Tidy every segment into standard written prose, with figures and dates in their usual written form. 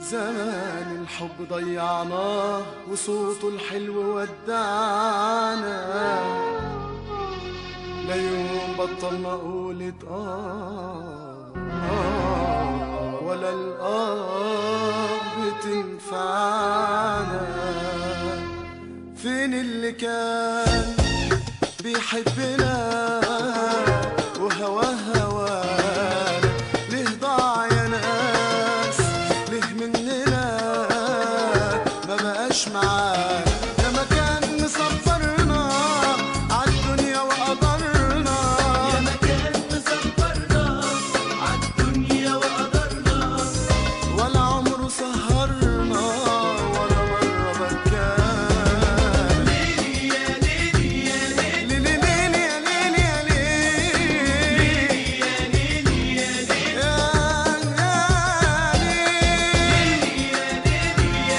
زمان الحب ضيعناه وصوته الحلو ودعنا، لا يوم بطلنا قولة ولا بتنفعنا. فين اللي كان بيحبنا وهواه هوانا؟ ليه ضاع يا ناس؟ ليه مننا ما بقاش معانا؟ يا ما كان مصبرنا عالدنيا وقدرنا، يا ما كان مصبرنا عالدنيا وقدرنا، ولا عمره سهرنا ولا مرة بكانا. ليلي يا ليلي يا ليلي، ليلي ليلي يا ليلي يا ليلي ليلي يا ليلي يا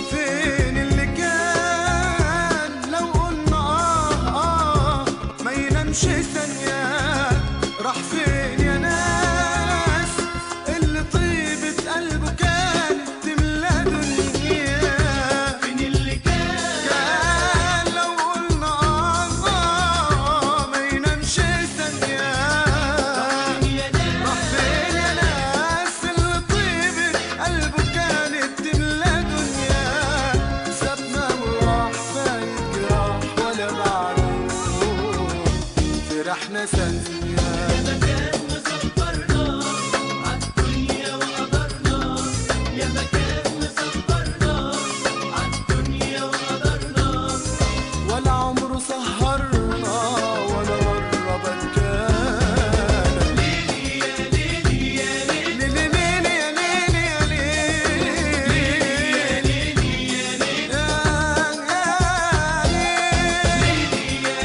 فين اللي كان لو قلنا ما ينامش ثانية؟ راح فين يا ناس اللي طيبة قلبه كانت تملى دنيا؟ فين اللي كان لو قلنا ما ينامش ثانية؟ يا ناس راح فين يا ناس اللي طيبة قلبه كانت تملى دنيا؟ سابنا وراح فايت راح ولا معلوم فرحنا ثانية. يا ما كان مصبرنا عالدنيا وقدرنا، يا ما كان مصبرنا عالدنيا وقدرنا، ولا عمره سهرنا ولا مرة بكانا. ليلي يا ليلي يا ليلي، ليلي ليلي يا ليلي يا ليلي ليلي يا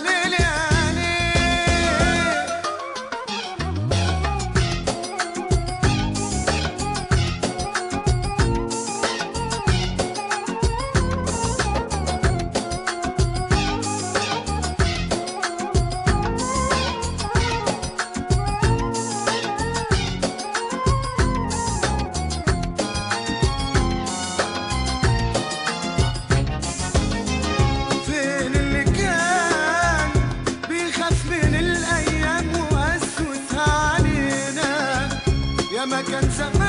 ليلي يا فين اللي كان بيخاف من الأيام وقسوتها علينا؟ يا ما كان زمان